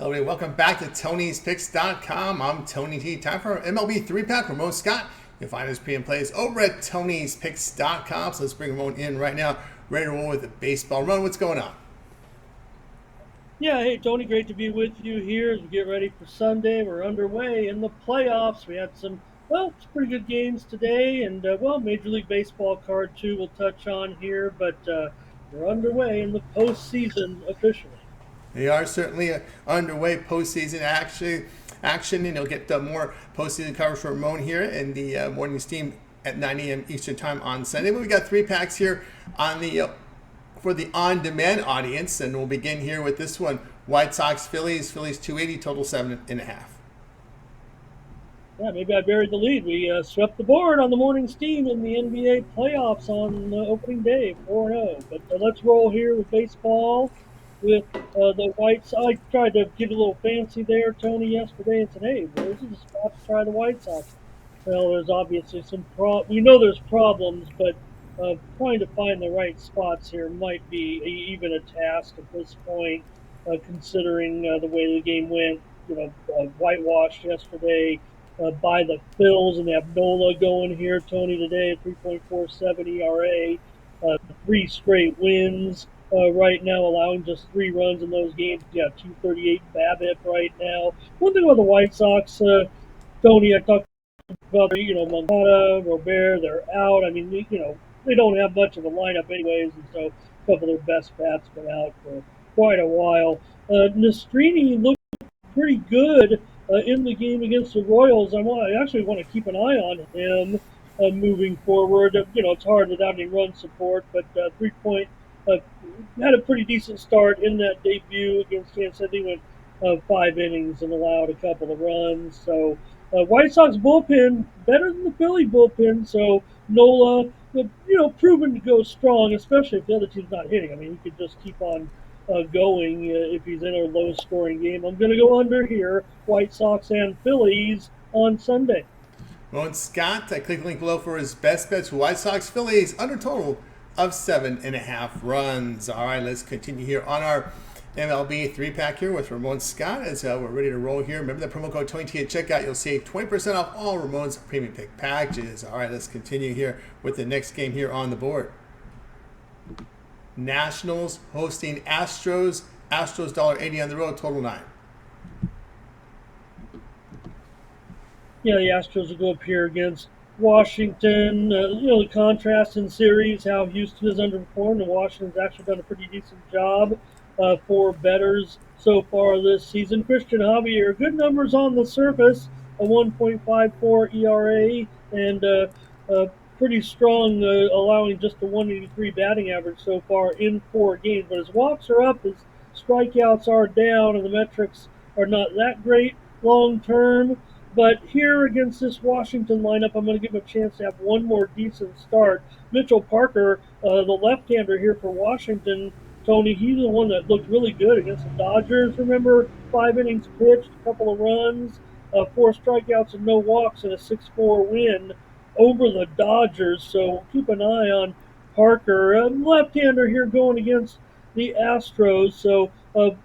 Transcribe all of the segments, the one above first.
Hello, everybody. Welcome back to Tony'sPicks.com. I'm Tony T. Time for our MLB 3-pack. Ramon Scott. You'll find his pre and plays over at Tony'sPicks.com. So let's bring Ramon in right now, ready to roll with the baseball. Ramon, what's going on? Yeah, hey Tony, great to be with you here as we get ready for Sunday. We're underway in the playoffs. We had some pretty good games today, and Major League Baseball card two we'll touch on here, but we're underway in the postseason officially. They are certainly underway postseason action, and you'll get more postseason coverage from Ramon here in the morning steam at 9 a.m. Eastern time on Sunday. But we got 3-packs here on the for the on-demand audience, and we'll begin here with this one: White Sox, Phillies, 280, total 7.5. Yeah, maybe I buried the lead. We swept the board on the morning steam in the NBA playoffs on opening day, 4-0. But let's roll here with baseball with the White Sox. I tried to get a little fancy there, Tony, yesterday and said, hey, where's the spot to try the White Sox? Well, there's obviously we know there's problems, but trying to find the right spots here might be even a task at this point, considering the way the game went. Whitewashed yesterday by the Phils, and they have Nola going here, Tony, today at 3.47 ERA, three straight wins right now, allowing just 3 runs in those games. Yeah, 238 BABIP right now. One thing about the White Sox, Tony, I talked about, Moncada, Robert, they're out. I mean, they don't have much of a lineup anyways, and so a couple of their best bats been out for quite a while. Nastrini looked pretty good in the game against the Royals. I actually want to keep an eye on him moving forward. It's hard without any run support, but 3 point had a pretty decent start in that debut against Kansas City. Went 5 innings and allowed a couple of runs. So White Sox bullpen better than the Philly bullpen. So Nola, proven to go strong, especially if the other team's not hitting. I mean, he could just keep on going if he's in a low-scoring game. I'm going to go under here, White Sox and Phillies on Sunday. Ramon Scott, I click the link below for his best bets: White Sox, Phillies, under total of 7.5 runs. All right, let's continue here on our MLB 3-pack here with Ramon Scott as we're ready to roll here. Remember that promo code TonyT at checkout. You'll save 20% off all Ramon's premium pick packages. All right, let's continue here with the next game here on the board. Nationals hosting Astros. Astros $1.80 on the road, total 9. Yeah, the Astros will go up here against Washington. The contrast in series, how Houston has underperformed, and Washington's actually done a pretty decent job for bettors so far this season. Christian Javier, good numbers on the surface, a 1.54 ERA, and pretty strong, allowing just a 183 batting average so far in 4 games. But his walks are up, his strikeouts are down, and the metrics are not that great long term. But here against this Washington lineup, I'm going to give him a chance to have one more decent start. Mitchell Parker, the left-hander here for Washington, Tony, he's the one that looked really good against the Dodgers. Remember, 5 innings pitched, a couple of runs, 4 strikeouts and no walks, and a 6-4 win over the Dodgers. So keep an eye on Parker. Left-hander here going against the Astros. So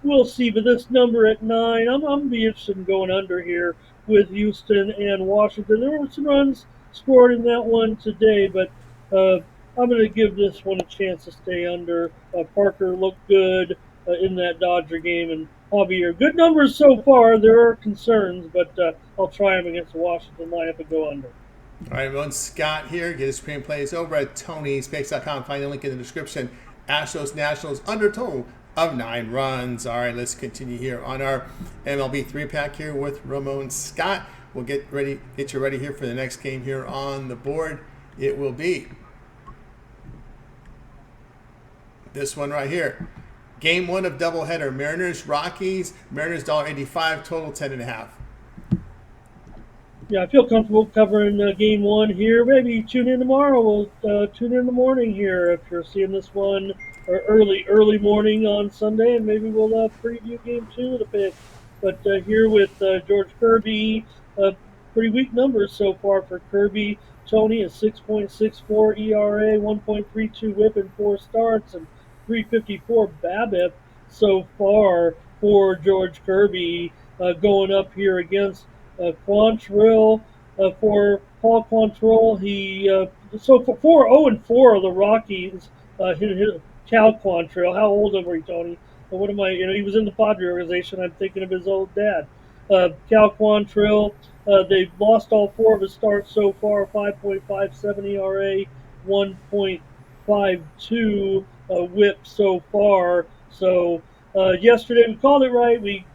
we'll see. But this number at 9, I'm going to be interested in going under here with Houston and Washington. There were some runs scored in that one today, but I'm going to give this one a chance to stay under. Parker looked good in that Dodger game, and Javier, good numbers so far. There are concerns, but I'll try him against the Washington lineup and go under. All right, Ramon Scott here. Get his premium plays over at Tony'sPicks.com. Find the link in the description. Astros Nationals under total of 9 runs. All right, let's continue here on our MLB 3-pack here with Ramon Scott. We'll get you ready here for the next game here on the board. It will be this one right here. Game 1 of doubleheader. Mariners Rockies. Mariners $1.85, total 10.5. Yeah, I feel comfortable covering game 1 here. Maybe tune in tomorrow. We'll tune in the morning here if you're seeing this one, or early morning on Sunday, and maybe we'll preview game 2 of the pick. But here with George Kirby, pretty weak numbers so far for Kirby. Tony, a 6.64 ERA, 1.32 WHIP in 4 starts, and 354 BABIP so far. for George Kirby going up here against Quantrill. For Paul Quantrill, he so for 4-0-4 of the Rockies. Cal Quantrill. How old are you, Tony? What am I? He was in the Padre organization. I'm thinking of his old dad. Cal Quantrill. They've lost all four of his starts so far. 5.57 ERA, 1.52 WHIP so far. So yesterday we called it right. We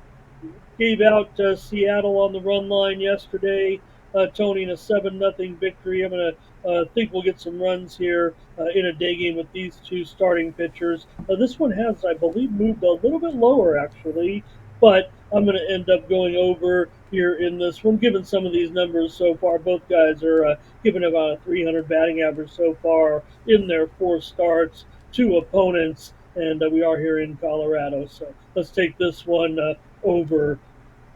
gave out Seattle on the run line yesterday. Tony in a 7-0 victory. I'm gonna think we'll get some runs here in a day game with these two starting pitchers. This one has, I believe, moved a little bit lower actually, but I'm going to end up going over here in this one, given some of these numbers so far. Both guys are giving about a 300 batting average so far in their four starts, two opponents, and we are here in Colorado. So let's take this one over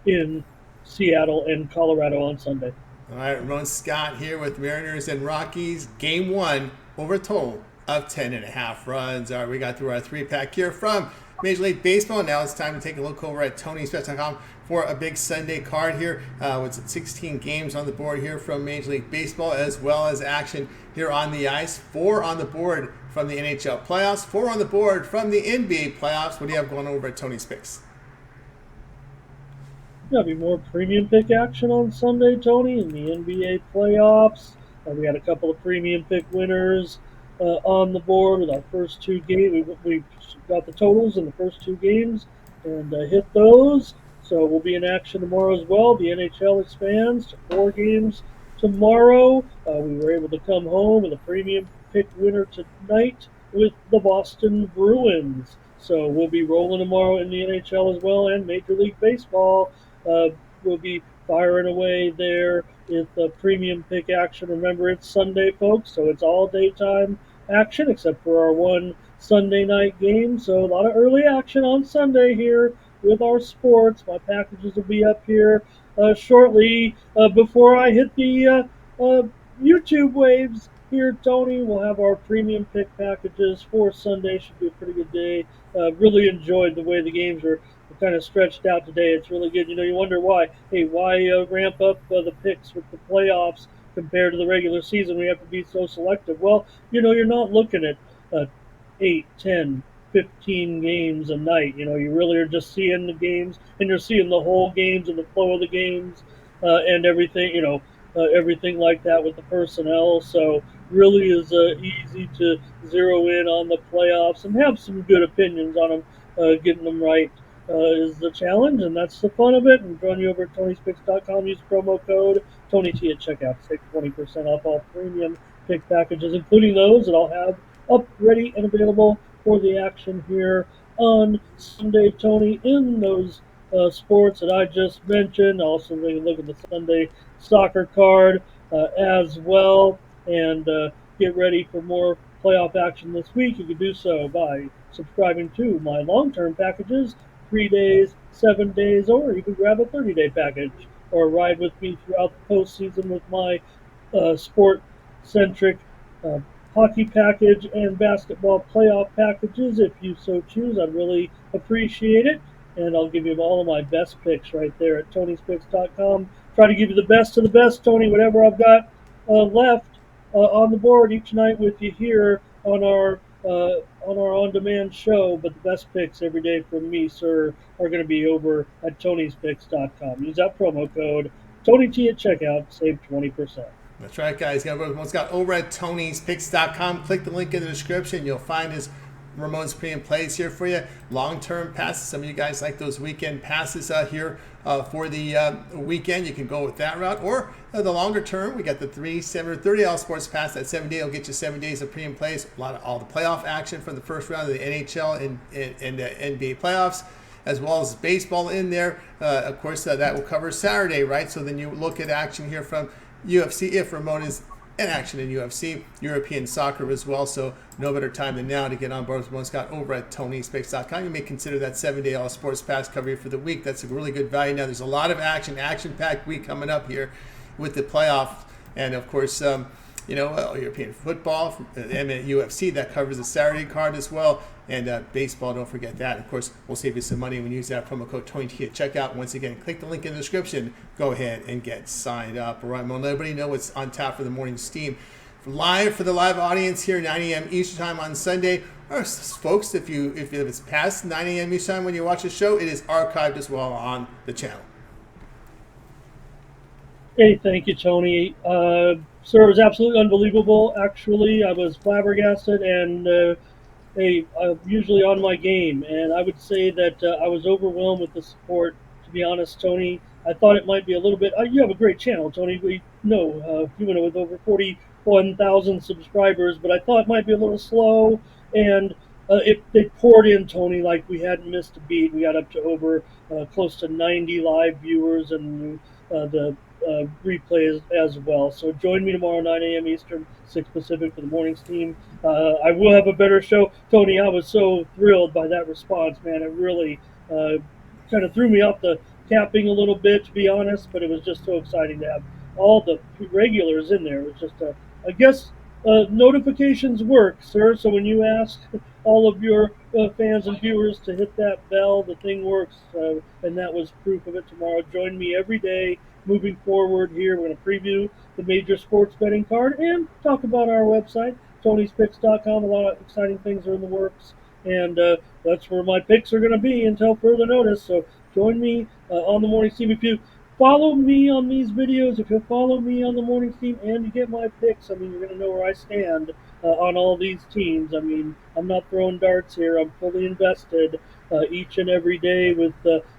in Seattle and Colorado on Sunday. All right, Ramon Scott here with Mariners and Rockies. Game one over a total of 10.5 runs. All right, we got through our three-pack here from Major League Baseball. Now it's time to take a look over at TonySpets.com for a big Sunday card here with 16 games on the board here from Major League Baseball, as well as action here on the ice. 4 on the board from the NHL playoffs, 4 on the board from the NBA playoffs. What do you have going over at Tony's Picks? There'll be more premium pick action on Sunday, Tony, in the NBA playoffs. We had a couple of premium pick winners on the board with our first two games. We got the totals in the first two games and hit those. So we'll be in action tomorrow as well. The NHL expands to 4 games tomorrow. We were able to come home with a premium pick winner tonight with the Boston Bruins. So we'll be rolling tomorrow in the NHL as well, and Major League Baseball. We'll be firing away there with premium pick action. Remember, it's Sunday, folks, so it's all daytime action except for our one Sunday night game. So a lot of early action on Sunday here with our sports. My packages will be up here shortly before I hit the YouTube waves here, Tony. We'll have our premium pick packages for Sunday. Should be a pretty good day. Really enjoyed the way the games were kind of stretched out today. It's really good. You wonder why. Hey, why ramp up the picks with the playoffs compared to the regular season? We have to be so selective. Well, you're not looking at 8, 10, 15 games a night. You really are just seeing the games, and you're seeing the whole games and the flow of the games and everything. Everything like that with the personnel. So really is easy to zero in on the playoffs and have some good opinions on them. Getting them right is the challenge, and that's the fun of it. And join you over at Tony'sPicks.com. Use promo code TonyT at checkout to take 20% off all premium pick packages, including those that I'll have up, ready, and available for the action here on Sunday, Tony, in those sports that I just mentioned. Also, we can look at the Sunday soccer card as well, and get ready for more playoff action this week. You can do so by subscribing to my long-term packages, 3 days, 7 days, or you can grab a 30-day package or ride with me throughout the postseason with my sport-centric hockey package and basketball playoff packages. If you so choose, I'd really appreciate it. And I'll give you all of my best picks right there at Tony'sPicks.com. Try to give you the best of the best, Tony, whatever I've got left on the board each night with you here on our on-demand show. But the best picks every day from me, sir, are going to be over at Tony'sPicks.com. Use that promo code TonyT at checkout to save 20%. That's right, guys. Ramon's got over at Tony'sPicks.com. Click the link in the description. You'll find his Ramon's premium plays here for you. Long-term passes. Some of you guys like those weekend passes here for the weekend. You can go with that route. Or the longer term, we got the 3, 7, or 30 sports pass. That 7 day will get you 7 days of premium plays. All the playoff action from the first round of the NHL and the NBA playoffs, as well as baseball in there. Of course, that will cover Saturday, right? So then you look at action here from UFC if Ramon is in action in UFC, European soccer as well. So no better time than now to get on board with Ramon Scott over at Tony'sPicks.com. You may consider that 7-day all sports pass cover for the week. That's a really good value. Now there's a lot of action-packed week coming up here with the playoff, and of course European football, UFC that covers the Saturday card as well, and baseball. Don't forget that. Of course, we'll save you some money when you use that promo code TonyT at checkout. Once again, click the link in the description. Go ahead and get signed up. All right, well, let everybody know what's on tap for the morning steam. Live for the live audience here, 9 a.m. Eastern time on Sunday. Or folks, if it's past 9 a.m. Eastern time when you watch the show, it is archived as well on the channel. Hey, thank you, Tony. Sir, it was absolutely unbelievable. Actually, I was flabbergasted, and hey, I'm usually on my game, and I would say that I was overwhelmed with the support. To be honest, Tony, I thought it might be a little bit. You have a great channel, Tony. We know you know with over 41,000 subscribers, but I thought it might be a little slow, and they poured in, Tony, like we hadn't missed a beat. We got up to over close to 90 live viewers, and the replay as well. So join me tomorrow, 9 a.m. Eastern, 6 Pacific for the morning steam. I will have a better show. Tony, I was so thrilled by that response, man. It really kind of threw me off the capping a little bit, to be honest, but it was just so exciting to have all the regulars in there. It was just, I guess, notifications work, sir. So when you ask all of your fans and viewers to hit that bell, the thing works, and that was proof of it tomorrow. Join me every day moving forward here. We're going to preview the major sports betting card and talk about our website, Tony'sPicks.com. A lot of exciting things are in the works, and that's where my picks are going to be until further notice. So join me on the morning steam. If you follow me on these videos, if you follow me on the morning steam and you get my picks, I mean, you're going to know where I stand on all these teams. I mean, I'm not throwing darts here. I'm fully invested each and every day with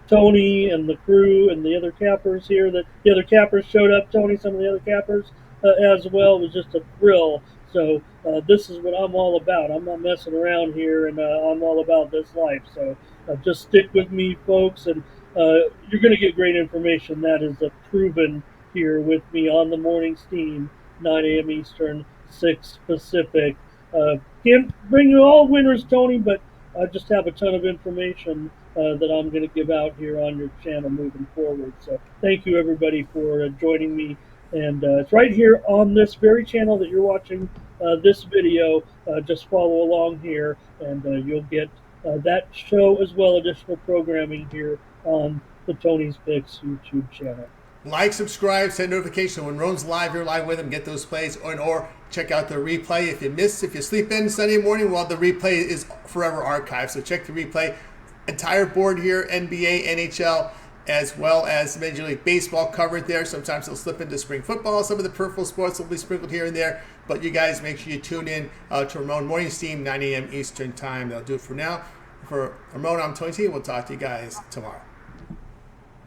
Tony and the crew and the other cappers here. The other cappers showed up, Tony, some of the other cappers as well. It was just a thrill. So this is what I'm all about. I'm not messing around here, and I'm all about this life. So just stick with me, folks, and you're going to get great information. That is proven here with me on the morning steam, 9 a.m. Eastern, 6 Pacific. Can't bring you all winners, Tony, but I just have a ton of information that I'm going to give out here on your channel moving forward. So thank you, everybody, for joining me. And it's right here on this very channel that you're watching this video. Just follow along here, and you'll get that show as well, additional programming here on the Tony's Picks YouTube channel. Like, subscribe, send notification when Ron's live. You're live with him. Get those plays, or check out the replay. If you sleep in Sunday morning, well, the replay is forever archived. So check the replay. Entire board here, NBA, NHL, as well as Major League Baseball covered there. Sometimes they'll slip into spring football. Some of the peripheral sports will be sprinkled here and there. But you guys make sure you tune in to Ramon Morning Steam, 9 a.m. Eastern time. That'll do it for now. For Ramon, I'm Tony T. We'll talk to you guys tomorrow.